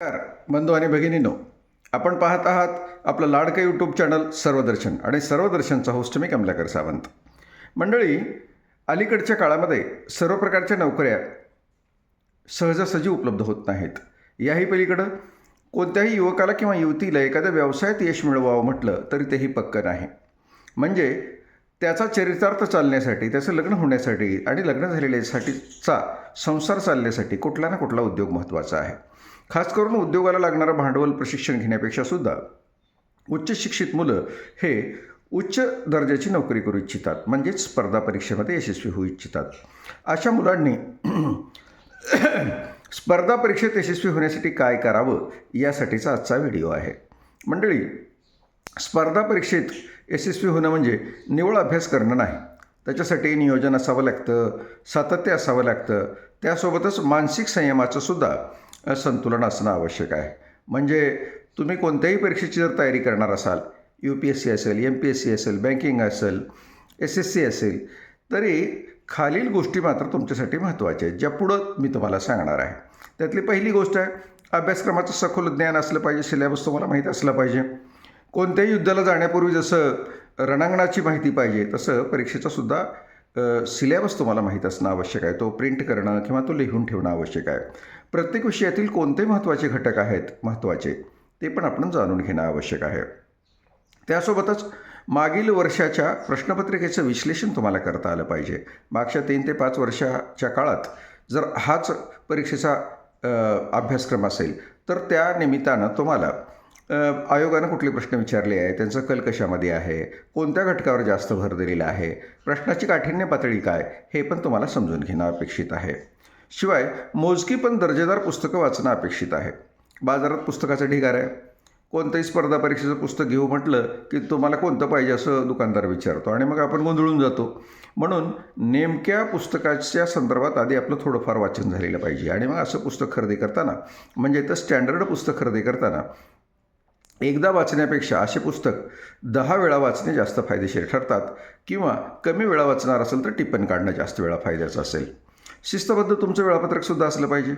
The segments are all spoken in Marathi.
नमस्कार बंधू आणि भगिनींनो, आपण पाहत आहात आपलं लाडकं यूट्यूब चॅनल सर्वदर्शन आणि सर्वदर्शनचा होस्ट मी कमलाकर सावंत. मंडळी, अलीकडच्या काळामध्ये सर्व प्रकारच्या नोकऱ्या सहजासहजी उपलब्ध होत नाहीत. याही पलीकडं कोणत्याही युवकाला किंवा युवतीला एखाद्या व्यवसायात यश मिळवावं म्हटलं तरी तेही पक्कं नाही. म्हणजे त्याचा चरितार्थ चालण्यासाठी, त्याचं लग्न होण्यासाठी आणि लग्न झालेल्यासाठीचा संसार चालण्यासाठी कुठला ना कुठला उद्योग महत्त्वाचा आहे. खास करून उद्योगाला लागणारं भांडवल प्रशिक्षण घेण्यापेक्षा सुद्धा उच्च शिक्षित मुलं हे उच्च दर्जाची नोकरी करू इच्छितात, म्हणजेच स्पर्धा परीक्षेमध्ये यशस्वी होऊ इच्छितात. अशा मुलांनी स्पर्धा परीक्षेत यशस्वी होण्यासाठी काय करावं यासाठीचा आजचा व्हिडिओ आहे. मंडळी, स्पर्धा परीक्षेत यशस्वी होणं म्हणजे निव्वळ अभ्यास करणं नाही. त्याच्यासाठी नियोजन असावं लागतं, सातत्य असावं लागतं, त्यासोबतच मानसिक संयमाचं सुद्धा संतुलन असणं आवश्यक आहे. म्हणजे तुम्ही कोणत्याही परीक्षेची जर तयारी करणार असाल, UPSC असेल, MPSC असेल, बँकिंग असेल, SSC असेल, तरी खालील गोष्टी मात्र तुमच्यासाठी महत्त्वाच्या आहेत, ज्या पुढं मी तुम्हाला सांगणार आहे. त्यातली पहिली गोष्ट आहे, अभ्यासक्रमाचं सखोल ज्ञान असलं पाहिजे, सिलेबस तुम्हाला माहीत असला पाहिजे. कोणत्याही युद्धाला जाण्यापूर्वी जसं रणांगणाची माहिती पाहिजे, तसं परीक्षेचा सुद्धा सिलेबस तुम्हाला माहीत असणं आवश्यक आहे. तो प्रिंट करणं किंवा तो लिहून ठेवणं आवश्यक आहे. प्रत्येक विषयातील कोणते महत्त्वाचे घटक आहेत महत्त्वाचे ते पण आपण जाणून घेणं आवश्यक आहे. त्यासोबतच मागील वर्षाच्या प्रश्नपत्रिकेचं विश्लेषण तुम्हाला करता आलं पाहिजे. मागच्या 3 ते 5 वर्षाच्या काळात जर हाच परीक्षेचा अभ्यासक्रम असेल तर त्या निमित्तानं तुम्हाला आयोगानं कुठले प्रश्न विचारले आहे, त्यांचा कल कशामध्ये आहे, कोणत्या घटकावर जास्त भर दिलेला आहे, प्रश्नाची काठिण्य पातळी काय, हे पण तुम्हाला समजून घेणं अपेक्षित आहे. शिवाय मोजकी पण दर्जेदार पुस्तकं वाचणं अपेक्षित आहे. बाजारात पुस्तकाचा ढिगार आहे. कोणतंही स्पर्धा परीक्षेचं पुस्तक घेऊ म्हटलं की तुम्हाला कोणतं पाहिजे असं दुकानदार विचारतो आणि मग आपण गोंधळून जातो. म्हणून नेमक्या पुस्तकाच्या संदर्भात आधी आपलं थोडंफार वाचन झालेलं पाहिजे आणि मग असं पुस्तक खरेदी करताना, म्हणजे तर स्टँडर्ड पुस्तक खरेदी करताना एकदा वाचण्यापेक्षा असे पुस्तक 10 वेळा वाचणे जास्त फायदेशीर ठरतात. किंवा कमी वेळा वाचणार असेल तर टिप्पणी काढणं जास्त वेळा फायद्याचं असेल. शिस्तबद्ध तुमचं वेळापत्रकसुद्धा असलं पाहिजे.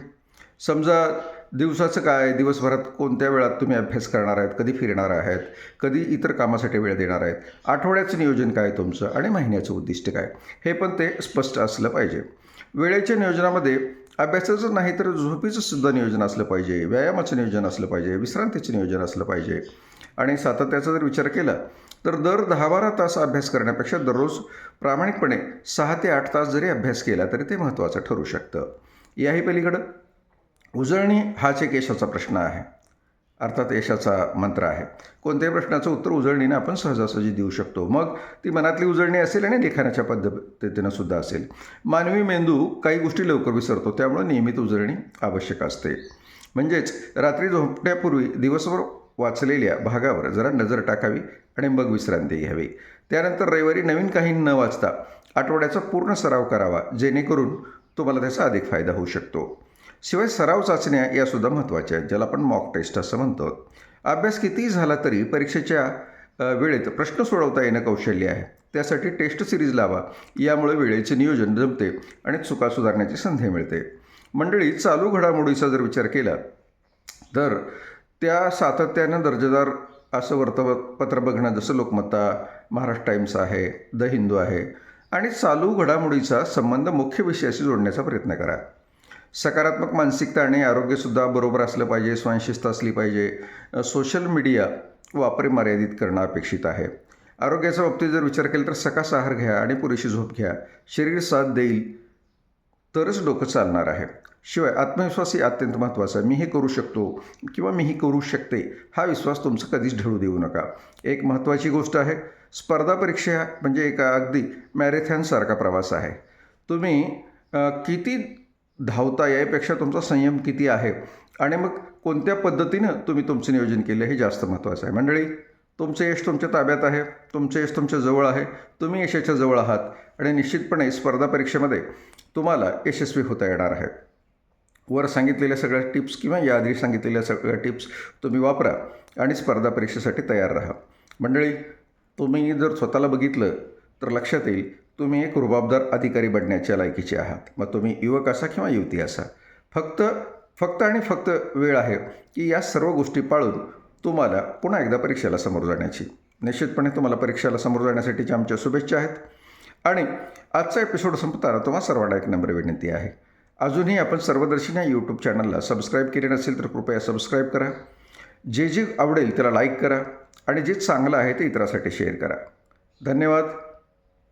समजा दिवसाचं काय, दिवसभरात कोणत्या वेळात तुम्ही अभ्यास करणार आहेत, कधी फिरणार आहेत, कधी इतर कामासाठी वेळ देणार आहेत, आठवड्याचं नियोजन काय तुमचं आणि महिन्याचं उद्दिष्ट काय, हे पण ते स्पष्ट असलं पाहिजे. वेळेच्या नियोजनामध्ये अभ्यासाचं नाही तर झोपीचं सुद्धा नियोजन असलं पाहिजे, व्यायामाचं नियोजन असलं पाहिजे, विश्रांतीचं नियोजन असलं पाहिजे. आणि सातत्याचा जर विचार केला तर दर 10-12 तास अभ्यास करण्यापेक्षा दररोज प्रामाणिकपणे 6 ते 8 तास जरी अभ्यास केला तरी ते महत्त्वाचं ठरू शकतं. याही पलीकडं उजळणी हाच एक यशाचा प्रश्न आहे, अर्थात यशाचा मंत्र आहे. कोणत्याही प्रश्नाचं उत्तर उजळणीनं आपण सहजासहजी देऊ शकतो. मग ती मनातली उजळणी असेल आणि लिखाणाच्या पद्धतीनं सुद्धा असेल. मानवी मेंदू काही गोष्टी लवकर विसरतो, त्यामुळे नियमित उजळणी आवश्यक असते. म्हणजेच रात्री झोपण्यापूर्वी दिवसभर वाचलेल्या भागावर जरा नजर टाकावी आणि मग विश्रांती घ्यावी. त्यानंतर रविवारी नवीन काही न वाचता आठवड्याचा पूर्ण सराव करावा, जेणेकरून तुम्हाला त्याचा अधिक फायदा होऊ शकतो. शिवाय सराव चाचण्या यासुद्धा महत्त्वाच्या आहेत, ज्याला आपण मॉक टेस्ट असं म्हणतो. अभ्यास कितीही झाला तरी परीक्षेच्या वेळेत प्रश्न सोडवता येणं कौशल्य आहे. त्यासाठी टेस्ट सिरीज लावा. यामुळे वेळेचे नियोजन जमते आणि चुका सुधारण्याची संधी मिळते. मंडळी, चालू घडामोडीचा जर विचार केला तर त्या सातत्यानं दर्जेदार असं वर्तमानपत्र बघणं, जसं लोकमत्ता, महाराष्ट्र टाइम्स आहे, द हिंदू आहे, आणि चालू घडामोडीचा संबंध मुख्य विषयाशी जोडण्याचा प्रयत्न करा. सकारात्मक मानसिकता आणि आरोग्यसुद्धा बरोबर असलं पाहिजे, स्वयंशिस्त असली पाहिजे. सोशल मीडिया वापर मर्यादित करणं अपेक्षित आहे. आरोग्याच्या बाबतीत जर विचार केला तर सकस आहार घ्या आणि पुरेशी झोप घ्या. शरीर साथ देईल तरच डोकं चालणार आहे. शिवाय आत्मविश्वास ही अत्यंत महत्त्वाचा आहे. मी हे करू शकतो किंवा मी ही करू शकते, हा विश्वास तुमचा कधीच ढळू देऊ नका. एक महत्त्वाची गोष्ट आहे, स्पर्धा परीक्षा म्हणजे एक अगदी मॅरेथॉनसारखा प्रवास आहे. तुम्ही किती धावता यापेक्षा तुमचा संयम किती आहे आणि मग कोणत्या पद्धतीनं तुम्ही तुमचं नियोजन केलं हे जास्त महत्त्वाचं आहे. मंडळी, तुमचं यश तुमच्या ताब्यात आहे, तुमचं यश तुमच्या जवळ आहे, तुम्ही यशाच्या जवळ आहात आणि निश्चितपणे स्पर्धा परीक्षेमध्ये तुम्हाला यशस्वी होता येणार आहे. वर सांगितलेल्या सगळ्या टिप्स किंवा याआधी सांगितलेल्या सगळ्या टिप्स तुम्ही वापरा आणि स्पर्धा परीक्षेसाठी तयार राहा. मंडळी, तुम्ही जर स्वतःला बघितलं तर लक्षात येईल तुम्ही एक रुबाबदार अधिकारी बनण्याच्या लायकीचे आहात. मग तुम्ही युवक असा किंवा युवती असा. फक्त फक्त आणि फक्त वेळ आहे की या सर्व गोष्टी पाळून तुम्हाला पुन्हा एकदा परीक्षेला समोर जाण्याची. निश्चितपणे तुम्हाला परीक्षेला समोर जाण्यासाठीच्या आमच्या शुभेच्छा आहेत. आणि आजचा एपिसोड संपताना तुम्हा सर्वांना एक नम्र विनंती आहे. अजूनही आपण सर्वदर्शिनी या यूट्यूब चॅनलला सबस्क्राईब केले नसेल तर कृपया सबस्क्राईब करा. जे आवडेल त्याला लाईक करा आणि जे चांगलं आहे ते इतरांसाठी शेअर करा. धन्यवाद.